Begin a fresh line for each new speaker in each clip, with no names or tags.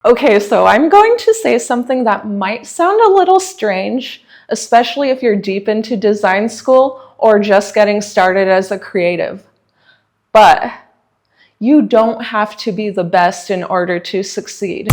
Okay, so I'm going to say something that might sound a little strange, especially if you're deep into design school or just getting started as a creative. But you don't have to be the best in order to succeed.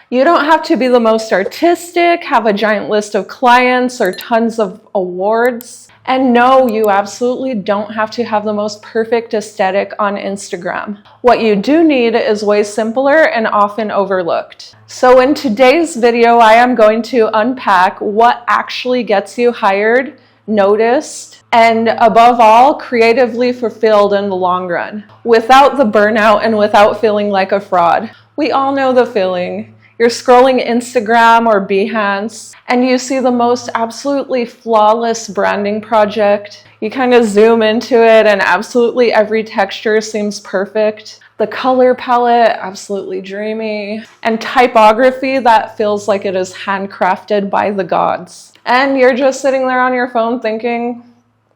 You don't have to be the most artistic, have a giant list of clients, or tons of awards. And no, you absolutely don't have to have the most perfect aesthetic on Instagram. What you do need is way simpler and often overlooked. So in today's video, I am going to unpack what actually gets you hired, noticed, and above all, creatively fulfilled in the long run, without the burnout and without feeling like a fraud. We all know the feeling. You're scrolling Instagram or Behance and you see the most absolutely flawless branding project. You kind of zoom into it and absolutely every texture seems perfect. The color palette, absolutely dreamy. And typography that feels like it is handcrafted by the gods. And you're just sitting there on your phone thinking,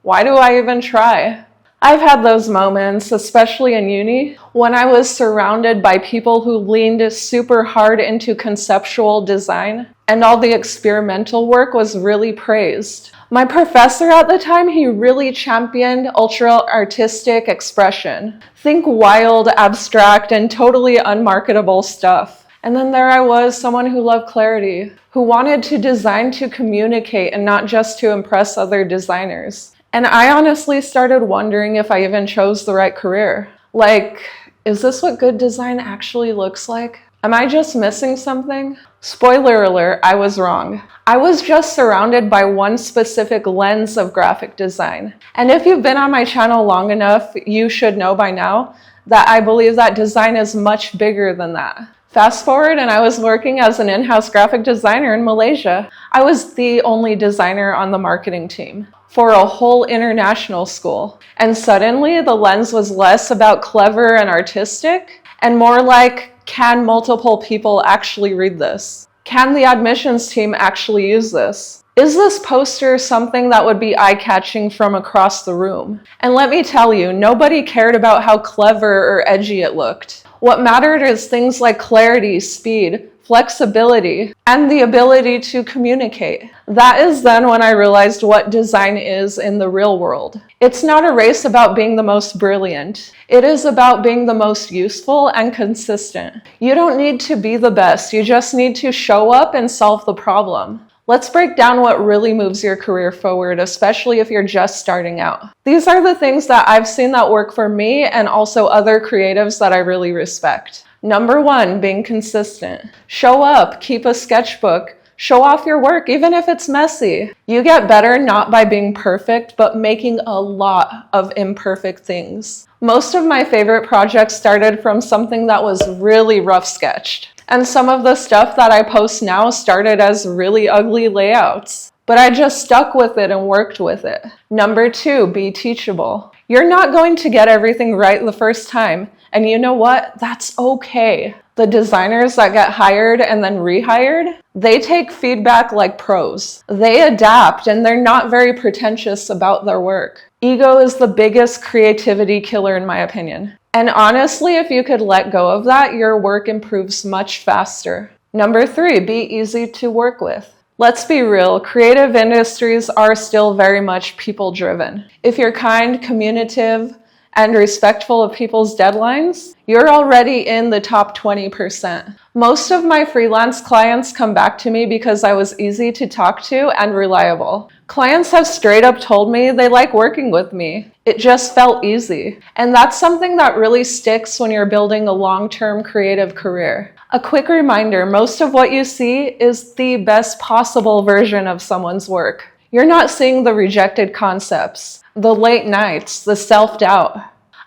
why do I even try? I've had those moments, especially in uni, when I was surrounded by people who leaned super hard into conceptual design, and all the experimental work was really praised. My professor at the time, he really championed ultra-artistic expression. Think wild, abstract, and totally unmarketable stuff. And then there I was, someone who loved clarity, who wanted to design to communicate and not just to impress other designers. And I honestly started wondering if I even chose the right career. Like, is this what good design actually looks like? Am I just missing something? Spoiler alert, I was wrong. I was just surrounded by one specific lens of graphic design. And if you've been on my channel long enough, you should know by now that I believe that design is much bigger than that. Fast forward, and I was working as an in-house graphic designer in Malaysia. I was the only designer on the marketing team for a whole international school. And suddenly the lens was less about clever and artistic and more like, can multiple people actually read this? Can the admissions team actually use this? Is this poster something that would be eye-catching from across the room? And let me tell you, nobody cared about how clever or edgy it looked. What mattered is things like clarity, speed, flexibility, and the ability to communicate. That is then when I realized what design is in the real world. It's not a race about being the most brilliant. It is about being the most useful and consistent. You don't need to be the best. You just need to show up and solve the problem. Let's break down what really moves your career forward, especially if you're just starting out. These are the things that I've seen that work for me and also other creatives that I really respect. Number one, being consistent. Show up, keep a sketchbook, show off your work, even if it's messy. You get better not by being perfect, but making a lot of imperfect things. Most of my favorite projects started from something that was really rough sketched. And some of the stuff that I post now started as really ugly layouts. But I just stuck with it and worked with it. Number two, be teachable. You're not going to get everything right the first time. And you know what? That's okay. The designers that get hired and then rehired, they take feedback like pros. They adapt and they're not very pretentious about their work. Ego is the biggest creativity killer in my opinion. And honestly, if you could let go of that, your work improves much faster. Number three, be easy to work with. Let's be real, creative industries are still very much people-driven. If you're kind, communicative, and respectful of people's deadlines, you're already in the top 20%. Most of my freelance clients come back to me because I was easy to talk to and reliable. Clients have straight up told me they like working with me. It just felt easy. And that's something that really sticks when you're building a long-term creative career. A quick reminder, most of what you see is the best possible version of someone's work. You're not seeing the rejected concepts, the late nights, the self-doubt.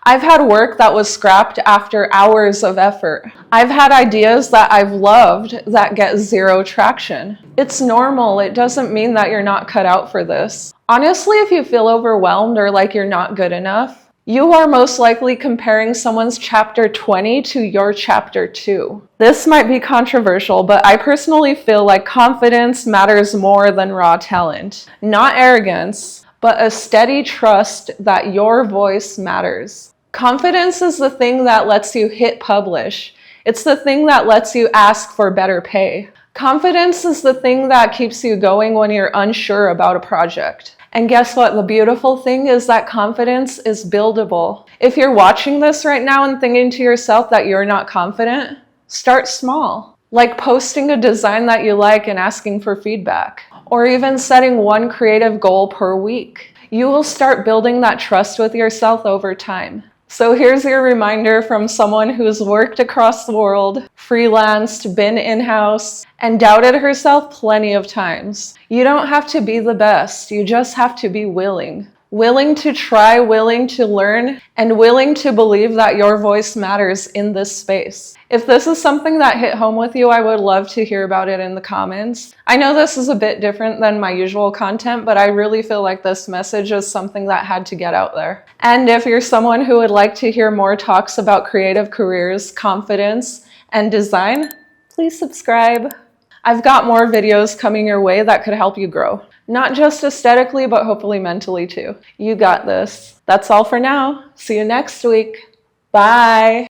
I've had work that was scrapped after hours of effort. I've had ideas that I've loved that get zero traction. It's normal. It doesn't mean that you're not cut out for this. Honestly, if you feel overwhelmed or like you're not good enough, you are most likely comparing someone's chapter 20 to your chapter 2. This might be controversial, but I personally feel like confidence matters more than raw talent. Not arrogance, but a steady trust that your voice matters. Confidence is the thing that lets you hit publish. It's the thing that lets you ask for better pay. Confidence is the thing that keeps you going when you're unsure about a project. And guess what? The beautiful thing is that confidence is buildable. If you're watching this right now and thinking to yourself that you're not confident, start small. Like posting a design that you like and asking for feedback, or even setting one creative goal per week. You will start building that trust with yourself over time. So here's your reminder from someone who's worked across the world, freelanced, been in-house, and doubted herself plenty of times. You don't have to be the best, you just have to be willing. Willing to try, willing to learn, and willing to believe that your voice matters in this space. If this is something that hit home with you, I would love to hear about it in the comments. I know this is a bit different than my usual content, but I really feel like this message is something that had to get out there. And if you're someone who would like to hear more talks about creative careers, confidence, and design, please subscribe. I've got more videos coming your way that could help you grow. Not just aesthetically, but hopefully mentally too. You got this. That's all for now. See you next week. Bye.